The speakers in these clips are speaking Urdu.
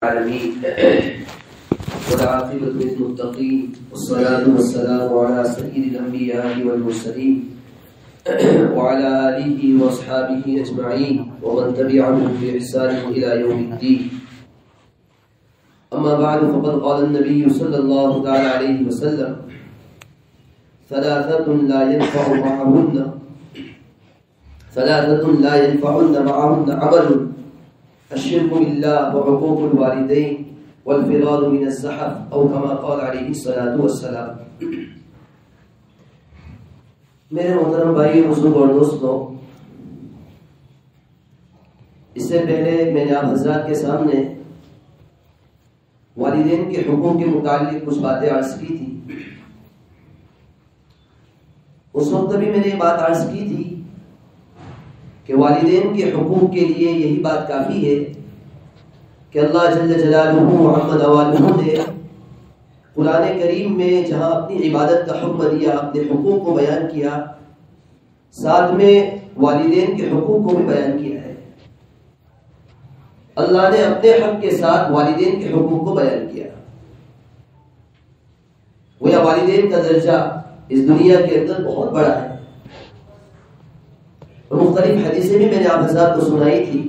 العالمين والعاقبة للمتقين والصلاة والسلام على سيد الأنبياء والمرسلين وعلى آله وأصحابه أجمعين ومن تبعهم بإحسان إلى يوم الدين. أما بعد فقد قال النبي صلى الله تعالى عليه وسلم: ثلاثة لا ينفع معهن عمل: الشرك بالله وعقوق الوالدين والفرار من الزحف او كما قال عليه الصلاة والسلام. میرے محترم بھائی بزرگ اور دوستو، اس سے پہلے میں نے آپ حضرات کے سامنے والدین کے حقوق کے متعلق کچھ باتیں عرض کی تھی. اس وقت بھی میں نے یہ بات عرض کی تھی کہ والدین کے حقوق کے لیے یہی بات کافی ہے کہ اللہ جل جلالہ محمد اوالہ نے قرآن کریم میں جہاں اپنی عبادت کا حکم دیا، اپنے حقوق کو بیان کیا، ساتھ میں والدین کے حقوق کو بھی بیان کیا ہے. اللہ نے اپنے حق کے ساتھ والدین کے حقوق کو بیان کیا. گویا والدین کا درجہ اس دنیا کے اندر بہت بڑا ہے. اور مختلف حدیثیں بھی میں نے آپ حضرات کو سنائی تھی.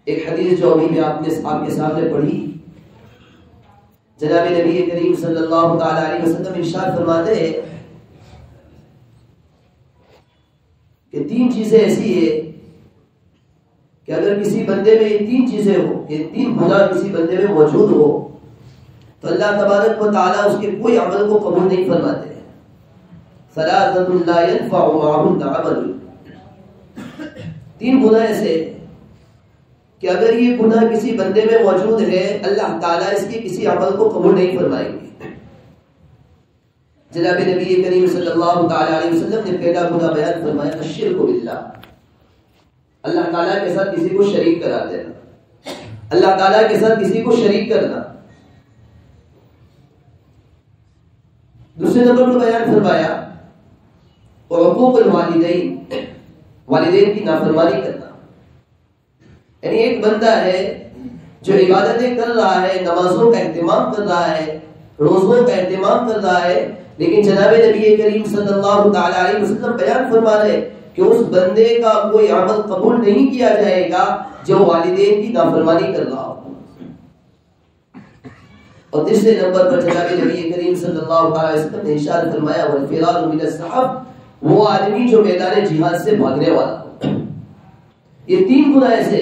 ایک حدیث جو ابھی میں آپ کے سامنے پڑھی، جناب نبی کریم صلی اللہ تعالی علیہ وسلم ارشاد فرماتے ہیں کہ تین چیزیں ایسی ہیں کہ اگر کسی بندے میں یہ تین چیزیں ہو، یہ تین گناہ کسی بندے میں موجود ہو، تو اللہ تبارک و تعالی اس کے کوئی عمل کو قبول نہیں فرماتے. ثلاثة لا ينفع معهن عمل. تین گناہ ایسے کہ اگر یہ گناہ کسی بندے میں موجود ہے، اللہ تعالیٰ اس کے کسی عمل کو قبول نہیں فرمائیں گے. جناب نبی کریم صلی اللہ تعالی علیہ وسلم نے پہلا گناہ بیان فرمایا: الشرک باللہ. اللہ تعالیٰ کے ساتھ کسی کو شریک کرا دینا، اللہ تعالیٰ کے ساتھ کسی کو شریک کرنا. دوسرے نمبر پر بیان فرمایا حقوق الوالدین، والدین کی نافرمانی کرنا. یعنی ایک بندہ ہے جو عبادتیں کر رہا ہے، نمازوں کا اہتمام کر رہا ہے، روزوں کا اہتمام کر رہا ہے، لیکن جناب نبی کریم صلی اللہ تعالی علیہ وسلم بیان فرما رہے کہ اس بندے کا کوئی عمل قبول نہیں کیا جائے گا جو والدین کی نافرمانی کر رہا ہو. اور تیسرے نمبر پر جناب نبی کریم صلی اللہ علیہ وسلم نے ارشاد فرمایا: والفرار من الزحف، وہ آدمی جو میدان جہاد سے بھاگنے والا ہو. یہ تین گناہ ایسے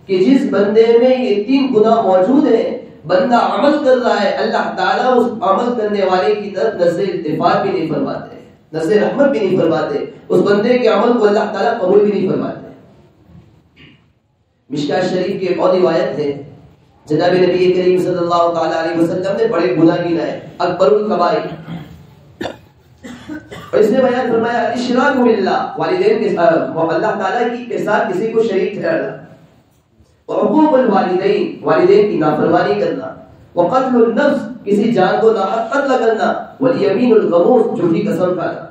کہ جس بندے میں یہ تین گناہ موجود ہیں، بندہ عمل کر رہا ہے، اللہ تعالیٰ اس عمل کرنے والے کی طرف نظر التفات بھی نہیں فرماتے، نظر رحمت بھی نہیں فرماتے، اس بندے کے عمل کو اللہ تعالیٰ قبول بھی نہیں فرماتے. مشکاۃ شریف کی ایک اور روایت ہے، جناب نبی کریم صلی اللہ تعالی علیہ وسلم نے بڑے گناہ گنائے، اکبر الکبائر، اور اس نے بیان فرمایا: اشراک باللہ، والدین کے ساتھ، اللہ تعالیٰ کے ساتھ کسی کو شریک ٹھہرانا، وعقوق الوالدین، والدین کی نافرمانی کرنا، وقتل النفس، کسی جان کو ناحق قتل کرنا، والیمین الغموس، جھوٹی قسم کھانا.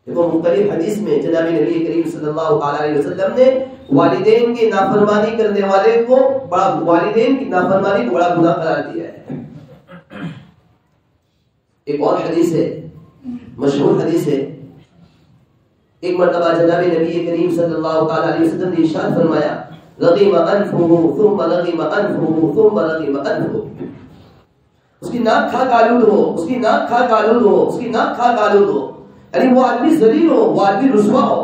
دیکھو مختلف حدیث میں جناب نبی کریم صلی اللہ علیہ وسلم نے والدین کی نافرمانی کرنے والے کو والدین کی نافرمانی کو بڑا گناہ قرار دیا ہے. ایک اور حدیث ہے، مشہور حدیث ہے، ایک مرتبہ جناب نبی کریم صلی اللہ علیہ وسلم نے ارشاد فرمایا: رغم انفه ثم رغم انفه ثم رغم انفه. اس کی ناک کھا آلود ہو، اس کی ناک کھا آلود ہو، اس کی ناک کھا آلود ہو، یعنی وہ آدمی ذلیل ہو، وہ آدمی رسوا ہو.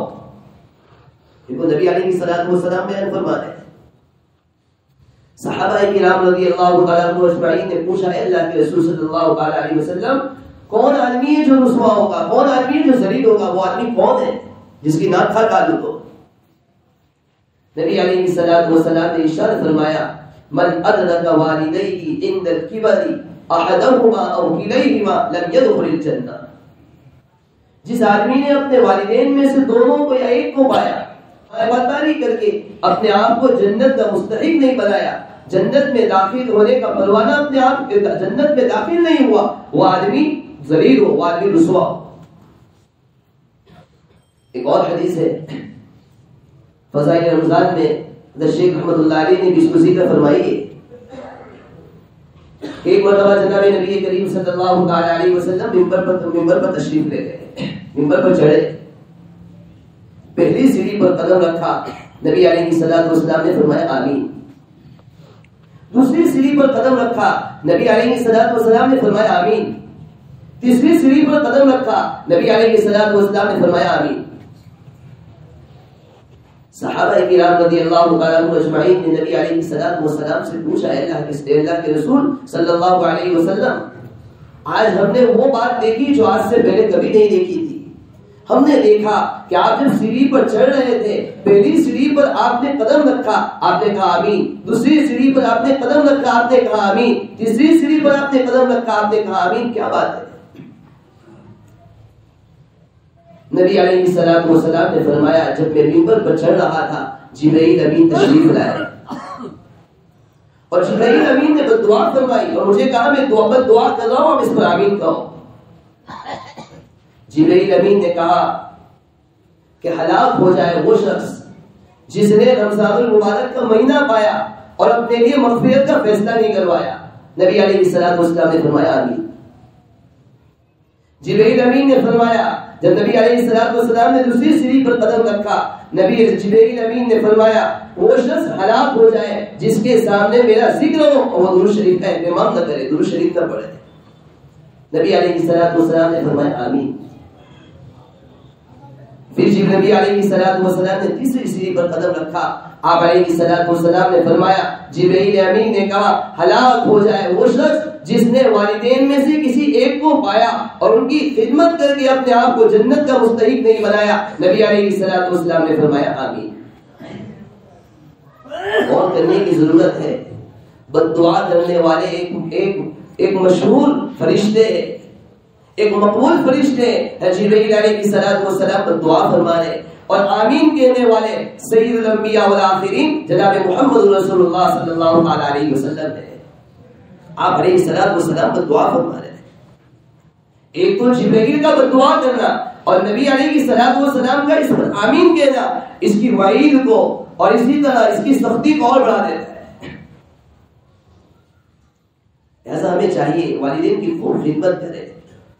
دیکھو نبی علیہ الصلوۃ والسلام بیان فرماتے ہیں، صحابہ کرام رضی اللہ تعالیٰ عنہ اجمعین نے پوچھا: اے اللہ کے رسول صلی اللہ علیہ وسلم، کون آدمی ہے جو رسوا ہوگا، کون آدمی ہے جو ذلیل ہوگا؟ وہ آدمی کون ہے جس کی ناک کھا آلود ہو؟ نبی علیہ الصلوۃ والسلام نے ارشاد فرمایا: من ادرک والدیہ عند الکبر احدہما او کلیہما لم يدخل الجنہ. جس آدمی نے اپنے والدین میں سے دونوں کو یا ایک کو پایا، وفاداری کر کے اپنے آپ کو جنت کا مستحق نہیں بنایا، جنت میں داخل ہونے کا پروانہ اپنے آپ جنت میں داخل نہیں ہوا، وہ آدمی ذلیل ہو، وہ آدمی رسوا ہو. ایک اور حدیث ہے فضائل رمضان میں شیخ رحمۃ اللہ علیہ نے بھی اس کو ذکر فرمائی ہے. ایک مرتبہ جناب نبی کریم صلی اللہ تعالی علیہ وسلم ممبر پر تشریف لے گئے. ممبر پر چڑھے, پہلی سیڑھی پر قدم رکھا, نبی علیہ الصلوۃ والسلام نے فرمایا آمین. دوسری سیڑھی پر قدم رکھا, نبی علیہ الصلوۃ والسلام نے فرمایا آمین. تیسری سیڑھی پر قدم رکھا, نبی علیہ الصلوۃ والسلام نے فرمایا آمین. صحابہ کرام رضی اللہ تعالیٰ عنہ اجمعین نے نبی علیہ الصلوۃ والسلام سے پوچھا, اللہ کے رسول صلی اللہ علیہ وسلم, آج ہم نے وہ بات دیکھی جو آج سے پہلے کبھی نہیں دیکھی تھی. ہم نے دیکھا کہ آپ جب سیڑھی پر چڑھ رہے تھے, پہلی سیڑھی پر آپ نے قدم رکھا, آپ نے کہا آمین. دوسری سیڑھی پر آپ نے قدم رکھا, آپ نے کہا آمین. تیسری سیڑھی پر آپ نے قدم رکھا, آپ نے کہا آمین. کیا بات ہے؟ نبی علیہ الصلوۃ والسلام نے فرمایا, جب میں ممبر پر چڑھ رہا تھا جبرائیل امین تشریف لائے اور جبرائیل امین نے دعا فرمائی اور مجھے کہا میں دعا کر رہا ہوں, اب اس پر آمین کہو. جبرائیل امین نے کہا کہ ہلاک ہو جائے وہ شخص جس نے رمضان المبارک کا مہینہ پایا اور اپنے لیے مغفرت کا فیصلہ نہیں کروایا. نبی علیہ الصلوۃ والسلام نے فرمایا آمین. جبرائیل امین نے فرمایا, جب نبی علیہ الصلوۃ والسلام نے دوسری سیڑھی پر قدم رکھا, نبی جبرائیل امین نے فرمایا وہ شخص ہلاک ہو جائے جس کے سامنے میرا ذکر ہو اور وہ درود شریف کا اہتمام نہ کرے, درود شریف نہ پڑھے. نبی علیہ الصلوۃ والسلام نے فرمایا آمین. پھر جب نبی علیہ الصلوۃ والسلام نے تیسری سیڑھی پر قدم رکھا, آپ علیہ الصلوۃ والسلام نے فرمایا, جبرائیل امین نے کہا ہلاک ہو جائے وہ شخص جس نے والدین میں سے کسی ایک کو پایا اور ان کی خدمت کر کے اپنے آپ کو جنت کا مستحق نہیں بنایا. نبی علیہ الصلوۃ والسلام نے فرمایا آمین. غور کرنے کی ضرورت ہے. بد دعا کرنے والے ایک مشہور فرشتے, ایک مقبول فرشتے جبرائیل علیہ الصلوۃ والسلام پر دعا فرمانے, اور آمین کہنے والے سید الانبیاء والآخرین جناب محمد رسول اللہ صلی اللہ علیہ وسلم ہے. آپ علیہ الصلوۃ والسلام پر دعا فرما رہے ہیں. ایک تو جبرائیل کا دعا کرنا اور نبی علیہ الصلوۃ والسلام کا اس پر آمین کہنا اس کی وعید کو اور اسی طرح اس کی سختی کو اور بڑھا دیتا ہے. ایسا ہمیں چاہیے والدین کی خوب خدمت کرے,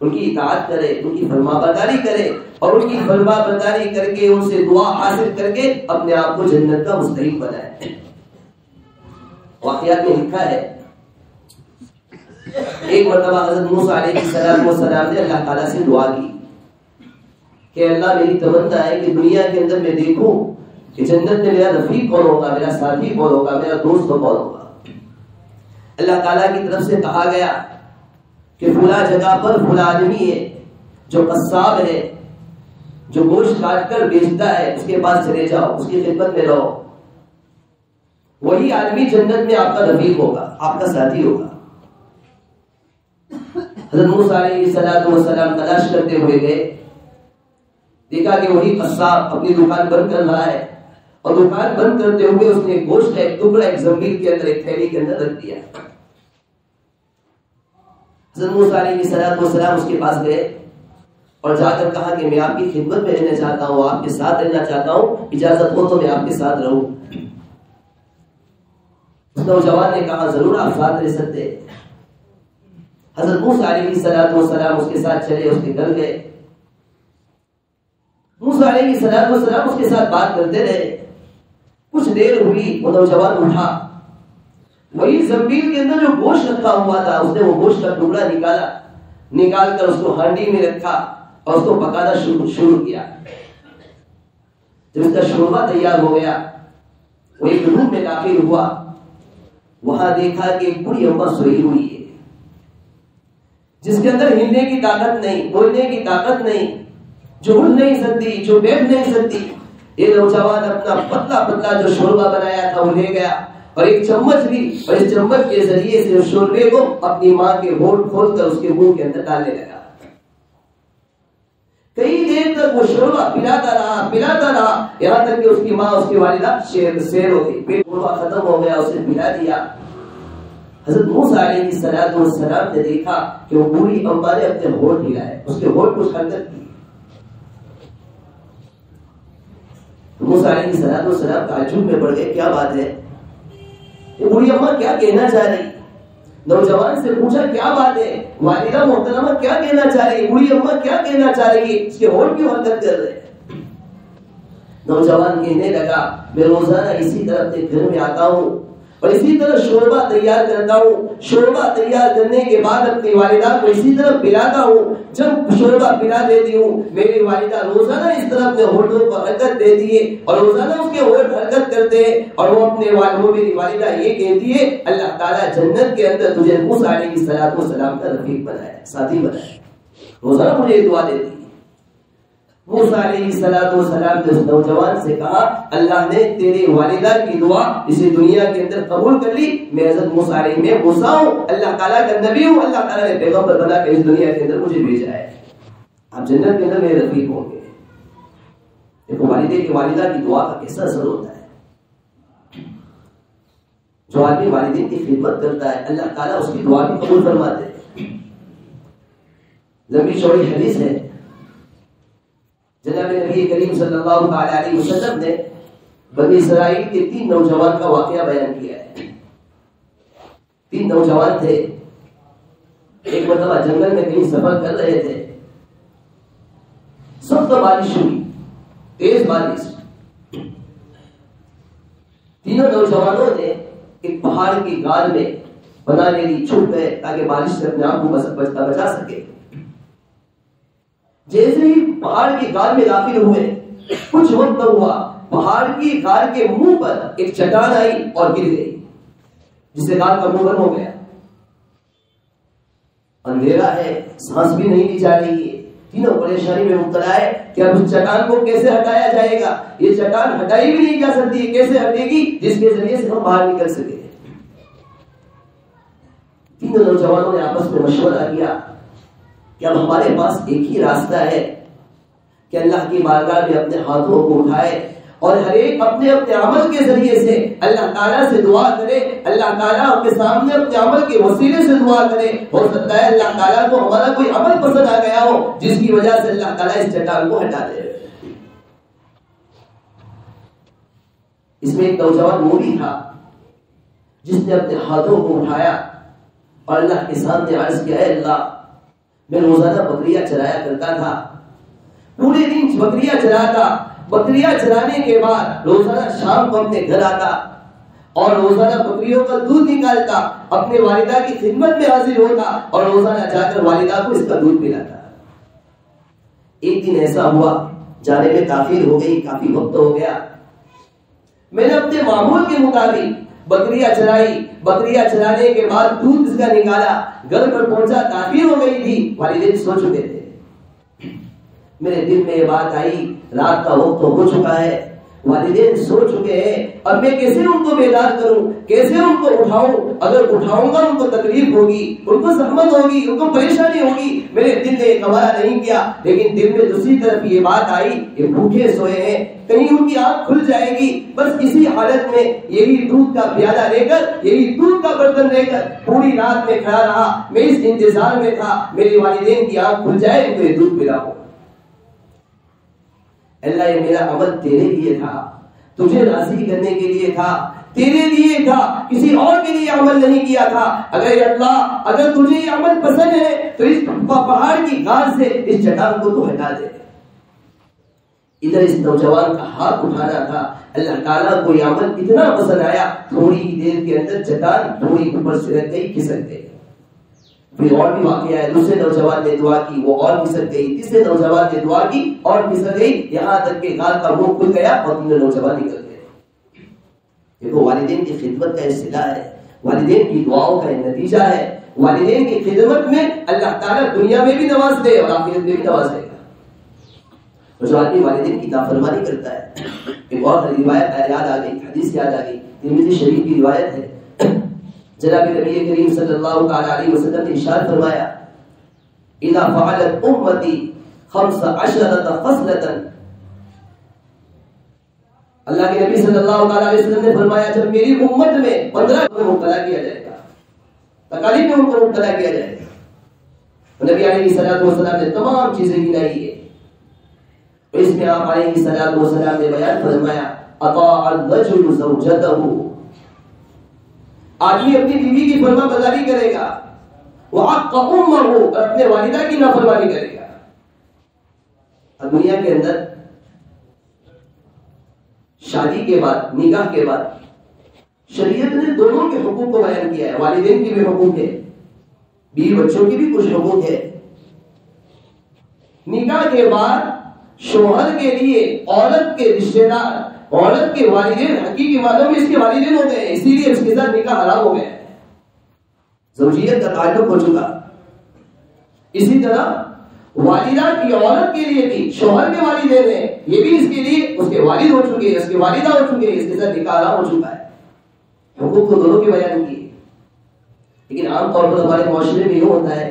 ان کی اطاعت کرے, ان کی فرما برداری کرے اور ان کی فرما برداری کر کے ان سے دعا حاصل کر کے اپنے آپ کو جنت کا مستحق بنائے. واقعات میں لکھا ہے ایک مرتبہ حضرت موسیٰ علیہ السلام نے اللہ تعالیٰ سے دعا کی کہ اللہ میری تمنا ہے کہ دنیا کے اندر میں دیکھوں کہ جنت میں میرا رفیق کون ہوگا, میرا ساتھی کون ہوگا, میرا دوست کون ہوگا. اللہ تعالیٰ کی طرف سے کہا گیا کہ فلاں جگہ پر فلاں آدمی ہے جو قصاب ہے, جو گوشت کاٹ کر بیچتا ہے, اس کے پاس چلے جاؤ, اس کی خدمت میں رہو. وہی آدمی جنت میں آپ کا رفیق ہوگا, آپ کا ساتھی ہوگا. حضرت موسیٰ علیہ الصلوۃ والسلام تلاش کرتے ہوئے گئے, دیکھا کہ وہی قصاب اپنی دکان بند کر رہا ہے اور دکان بند کرتے ہوئے اس نے گوشت کا ایک ٹکڑا ایک زنبیل کے اندر, ایک تھیلی کے اندر رکھ دیا. حضرت موسیٰ علیہ الصلوۃ والسلام اس کے پاس گئے اور جا کر کہا کہ میں آپ کی خدمت میں رہنا چاہتا ہوں, آپ کے ساتھ رہنا چاہتا ہوں, اجازت ہو تو میں آپ کے ساتھ رہوں. اس نوجوان نے کہا ضرور آپ ساتھ رہ سکتے. حضرت موسیٰ علیہ الصلوۃ والسلام اس کے ساتھ چلے, اس کے گھر گئے. موسیٰ علیہ الصلوۃ والسلام اس کے ساتھ بات کرتے رہے. کچھ دیر ہوئی, وہ نوجوان اٹھا, وہی زنبیل کے اندر جو گوشت رکھا ہوا تھا اس نے وہ گوشت کا ٹکڑا نکال کر اس کو ہانڈی میں رکھا اور اس کو پکانا شروع کیا. جب اس کا شوربہ تیار ہو گیا, وہ ایک روم میں داخل ہوا, وہاں دیکھا کہ ایک بڑی اماں سوئی ہوئی ہے جس کے اندر ہلنے کی طاقت نہیں, بولنے کی طاقت نہیں, جو اٹھ نہیں سکتی, جو بیٹھ نہیں سکتی. یہ نوجوان اپنا پتلا پتلا جو شوربہ بنایا تھا وہ لے گیا اور ایک چمچ لی اور اس چمچ کے ذریعے سے اس شوربے کو اپنی ماں کے ہونٹ کھول کر اس کے منہ کے اندر ڈالنے لگا. کئی دیر تک وہ شوربہ پلاتا رہا یہاں تک کہ اس کی ماں, اس کی والدہ سیر ہو گئی. پیٹ شوربہ ختم ہو گیا, اسے پلا دیا. حضرت موسیٰ علیہ الصلوۃ والسلام نے دیکھا کہ وہ بوڑھی اماں نے اپنے ہونٹ ہلائے, اس کے ہونٹ کو حرکت کی. موسیٰ علیہ السلام تعجب میں پڑ گئے، کیا بات ہے، یہ بوڑھی اماں کیا کہنا چاہ رہی؟ نوجوان سے پوچھا کیا بات ہے، والدہ محترمہ کیا کہنا چاہ رہی ہے، بوڑھی اماں کیا کہنا چاہ رہی ہے، اس کے ہونٹ کیوں حرکت کر رہے ہیں؟ نوجوان کہنے لگا میں روزانہ اسی طرح اپنے گھر میں آتا ہوں اور اسی طرح شوربہ تیار کرتا ہوں، شوربہ تیار کرنے کے بعد اپنی والدہ کو اسی طرح پلاتا ہوں، جب شوربہ پلا دیتی ہوں میری والدہ روزانہ اس طرح اپنے ہونٹوں پر حرکت دیتی ہے اور روزانہ اس کے ہونٹ حرکت کرتے ہیں اور وہ اپنے میری والدہ یہ کہتی ہے اللہ تعالیٰ جنت کے اندر تجھے موسیٰ علیہ السلام کا رفیق بنایا، ساتھی بنایا، روزانہ مجھے دعا دیتی ہے۔ موسیٰ علیہ السلام نے اس نوجوان سے کہا اللہ نے تیری والدہ کی دعا اسی دنیا کے اندر قبول کر لی، میں حضرت موسیٰ علیہ میں موسیٰ ہوں، اللہ تعالیٰ کا نبی ہوں، اللہ تعالیٰ نے پیغمبر بنا کے اس دنیا کے اندر مجھے بھیجا ہے، آپ جنت کے اندر میرے رفیق ہوں گے۔ دیکھو والدے کی والدہ کی دعا کا کیسا اثر ہوتا ہے، جو آدمی والدین کی خدمت کرتا ہے اللہ تعالیٰ اس کی دعا بھی قبول فرماتے ہیں۔ لمبی چوڑی حدیث ہے، جناب نبی کریم صلی اللہ علیہ وسلم نے بنی اسرائیل کے 3 نوجوان کا واقعہ بیان کیا ہے۔ 3 نوجوان تھے، ایک مرتبہ جنگل میں کہیں سفر کر رہے تھے، سخت بارش ہوئی، تیز بارش، تینوں نوجوانوں نے ایک پہاڑ کی غار میں بنا لے لی، چھپ گئے تاکہ بارش سے اپنے آپ کو بچا سکے۔ جیسے ہی پہاڑ کی غار میں داخل ہوئے کچھ وقت نہ ہوا، پہاڑ کی غار کے منہ پر ایک چٹان آئی اور گر گئی، جس سے غار کا منہ بند ہو گیا۔ اندھیرا ہے، سانس بھی نہیں لی جا رہی ہے، تینوں پریشانی میں مبتلا ہے کہ اب اس چٹان کو کیسے ہٹایا جائے گا، یہ چٹان ہٹائی بھی نہیں جا سکتی، کیسے ہٹے گی جس کے ذریعے سے ہم باہر نکل سکے۔ تینوں نوجوانوں نے آپس میں مشورہ کیا کہ اب ہمارے پاس ایک ہی راستہ ہے کہ اللہ کی بارگاہ میں اپنے ہاتھوں کو اٹھائے اور ہر ایک اپنے اپنے عمل کے ذریعے سے اللہ تعالیٰ سے دعا کرے، اللہ تعالیٰ کے سامنے اپنے عمل کے وسیلے سے دعا کرے۔ ہو سکتا ہے اللہ تعالیٰ کو ہمارا کوئی عمل پسند آ گیا ہو جس کی وجہ سے اللہ تعالیٰ اس چٹان کو ہٹا دے۔ اس میں ایک نوجوان وہ بھی تھا جس نے اپنے ہاتھوں کو اٹھایا اور اللہ کے سامنے عرض کیا، اے اللہ میں روزانہ بکریاں چرایا کرتا تھا، پورے دن بکریاں چراتا، بکریاں چرانے کے بعد روزانہ شام کو اپنے گھر آتا اور روزانہ بکریوں کا دودھ نکالتا، اپنے والدہ کی خدمت میں حاضر ہوتا اور روزانہ جا کر والدہ کو اس کا دودھ پلاتا۔ ایک دن ایسا ہوا جانے میں تاخیر ہو گئی، کافی وقت ہو گیا، میں نے اپنے معمول کے مطابق بکریاں چرائی، بکریاں چرانے کے بعد دودھ اس کا نکالا، گھر پر پہنچا، تاخیر ہو گئی تھی، والدین سو چکے تھے۔ میرے دل میں یہ بات آئی رات کا وقت ہو چکا ہے، والدین سو چکے ہیں، اب میں کیسے ان کو بیدار کروں، کیسے ان کو اٹھاؤں؟ اگر اٹھاؤں گا ان کو تکلیف ہوگی، ان کو زحمت ہوگی، ان کو پریشانی ہوگی۔ میرے دل نے گوارا نہیں کیا، لیکن دل میں دوسری طرف یہ بات آئی کہ بھوکے سوئے ہیں، کہیں ان کی آنکھ کھل جائے گی۔ بس اسی حالت میں یہی دودھ کا پیالہ لے کر، یہی دودھ کا برتن لے کر پوری رات میں کھڑا رہا، میں اس انتظار میں تھا میری والدین کی آنکھ کھل جائے ان کو یہ دودھ پلاؤں۔ اللہ یہ میرا عمل تیرے لیے تھا، تجھے راضی کرنے کے لیے تھا، تیرے لیے تھا، کسی اور کے لیے عمل نہیں کیا تھا۔ اگر اللہ اگر تجھے یہ عمل پسند ہے تو اس پہاڑ کی غار سے اس چٹان کو تو ہٹا دے۔ ادھر اس نوجوان کا ہاتھ اٹھانا تھا، اللہ تعالیٰ کو یہ عمل اتنا پسند آیا، تھوڑی ہی دیر کے اندر چٹان تھوڑی اوپر سے رکھ گئی، کھسک گئی۔ پھر اور بھی واقعہ ہے، دوسرے نوجوان نے دعا کی وہ اور کھسک گئی، تیسرے نوجوان نے دعا کی اور کھسک گئی، یہاں تک کہ غار کا منہ کھل گیا اور تینوں نوجوان نکل گئے۔ دیکھو والدین کی خدمت کا صلہ ہے، والدین کی دعاؤں کا نتیجہ ہے، والدین کی خدمت میں اللہ تعالیٰ دنیا میں بھی نواز دے اور آخرت میں بھی نواز دے گا۔ جو آدمی والدین کی نافرمانی کرتا ہے، ایک اور روایت یاد آ گئی، حدیث یاد آ گئی، ترمذی شریف کی روایت ہے، جناب نبی کریم صلی اللہ تعالی علیہ وسلم نے ارشاد فرمایا، اذا فعلت امتی 15 خصلۃ، اللہ کے نبی صلی اللہ تعالی علیہ وسلم نے فرمایا جب میری امت میں 15 کو مبتلا کیا جائے گا، تکالیف میں ان کو مبتلا کیا جائے گا، نبی علیہ الصلوۃ والسلام نے تمام چیزیں گنائی ہے، اس میں آپ علیہ الصلوۃ والسلام نے بیان فرمایا اطاع الرجل زوجته، آدمی اپنی بیوی کی فرما برداری کرے گا، وعق امه، اپنے والدہ کی نافرمانی کرے گا۔ اب دنیا کے اندر شادی کے بعد، نکاح کے بعد شریعت نے دونوں کے حقوق کو بیان کیا ہے، والدین کی بھی حقوق ہے، بیوی بچوں کی بھی کچھ حقوق ہے۔ نکاح کے بعد شوہر کے لیے عورت کے رشتہ دار، عورت کے والدین حقیقی معنوں میں اس کے والدین ہو گئے، اسی لیے اس کے ساتھ نکاح حرام ہو گیا ہے، زوجیت کا تعلق ہو چکا۔ اسی طرح والدہ کی عورت کے لیے بھی شوہر کے والدین ہیں، یہ بھی اس کے لیے اس کے والد ہو چکے ہیں، اس کے والدہ ہو چکے ہیں، اس کے ساتھ نکاح حرام ہو چکا ہے۔ حقوق کو دونوں کے بیان کیے، لیکن عام طور پر ہمارے معاشرے میں یہ ہوتا ہے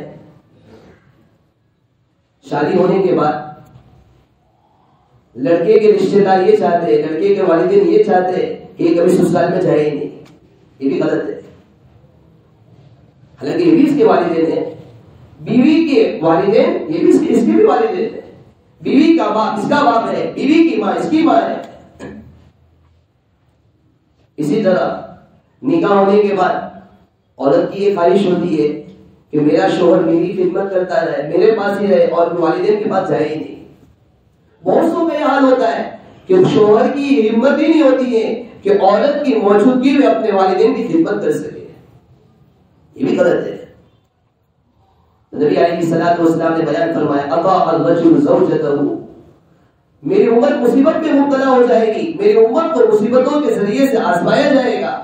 شادی ہونے کے بعد لڑکے کے رشتہ دار یہ چاہتے ہیں، لڑکے کے والدین یہ چاہتے ہیں کہ یہ کبھی سسرال میں جائے ہی نہیں، یہ بھی غلط ہے۔ حالانکہ یہ بھی اس کے والدین ہیں، بیوی کے والدین یہ بھی اس کے بھی والدین ہیں، بیوی کا باپ اس کا باپ ہے، بیوی کی ماں اس کی ماں ہے۔ اسی طرح نکاح ہونے کے بعد عورت کی یہ خواہش ہوتی ہے کہ میرا شوہر میری خدمت کرتا رہے، میرے پاس ہی رہے اور والدین کے پاس جائے ہی نہیں۔ بہت سو کا یہ حال ہوتا ہے کہ شوہر کی ہمت ہی نہیں ہوتی ہے کہ عورت کی موجودگی میں اپنے والدین کی خدمت کر سکے، یہ بھی غلط ہے۔ نبی علیہ الصلوۃ والسلام نے بیان فرمایا اطاع الرجل زوجته، میری امت مصیبت میں مبتلا ہو جائے گی، میری امت کو مصیبتوں کے ذریعے سے آزمایا جائے گا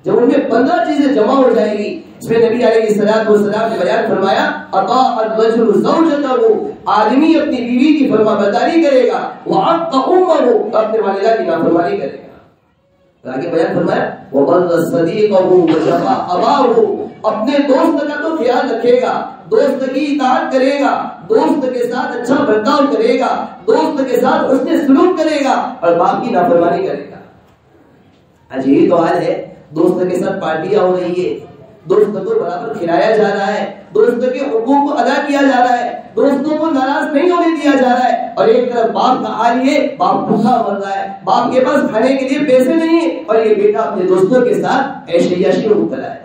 جب ان میں 15 چیزیں جمع ہو جائے گی۔ اس میں نبی علیہ الصلوۃ والسلام نے بیان فرمایا اطاع الرجل زوجته، آدمی اپنی بیوی کی فرما برداری کرے گا، وعق امه، اپنے والدہ کی نافرمانی کرے گا۔ آگے بیان فرمایا وبر صدیقه وجفا اباه، اپنے دوست کا تو خیال رکھے گا، دوست کی اطاعت کرے گا، دوست کے ساتھ اچھا برتاؤ کرے گا، دوست کے ساتھ حسن سلوک کرے گا، اور باپ کی نافرمانی کرے گا۔ آج یہی تو حال ہے، دوست کے ساتھ پارٹیاں ہو رہی ہے، دوست کو برابر کھلایا جا رہا ہے، دوست کے حقوق کو ادا کیا جا رہا ہے، دوستوں کو ناراض نہیں ہونے دیا جا رہا ہے، اور ایک طرف باپ کا حال یہ باپ بھوکا مر رہا ہے، باپ کے پاس کھانے کے لیے پیسے نہیں ہیں، اور یہ بیٹا اپنے دوستوں کے ساتھ عیش عیاشی میں مبتلا ہے۔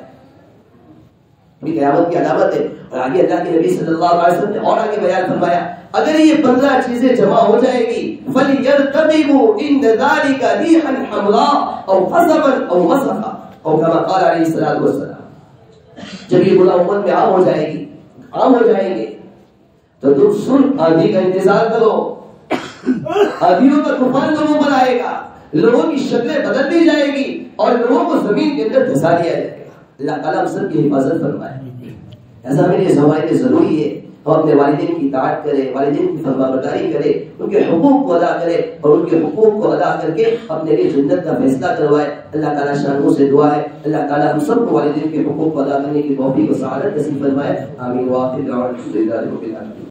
قیامت کی علامت ہے۔ اور آگے اللہ کے نبی صلی اللہ علیہ وسلم نے اور آگے بیان فرمایا اگر یہ 15 چیزیں جمع ہو جائے گی فَلْيَرْتَقِبُوا عِنْدَ ذَلِكَ رِيحًا حَمْرَاءَ أَوْ خَزَبًا أَوْ مَسَخًا أو كما قال علیہ الصلوۃ والسلام۔ جب یہ گناہ امت میں عام ہو جائے گی، عام ہو جائیں گے، تو تم سن آندھی کا انتظار کرو، آندھیوں کا طوفان لوگوں پر آئے گا، لوگوں کی شکلیں بدل دی جائے گی اور لوگوں کو زمین کے اندر دھسا دیا جائے گا۔ اللہ تعالیٰ ہم سب کی حفاظت فرمائے۔ ایسا میرے زمانے ضروری ہے ہم اپنے والدین کی اطاعت کریں، والدین کی فرما برداری کریں، ان کے حقوق کو ادا کریں اور ان کے حقوق کو ادا کر کے اپنے لیے جنت کا فیصلہ کروائے۔ اللہ تعالیٰ شانوں سے دعا ہے اللہ تعالیٰ ہم سب کو والدین کے حقوق کو ادا کرنے کی توفیق و سعادت نصیب فرمائے۔ آمین۔ وآخر دعوانا الحمد للہ رب العالمین۔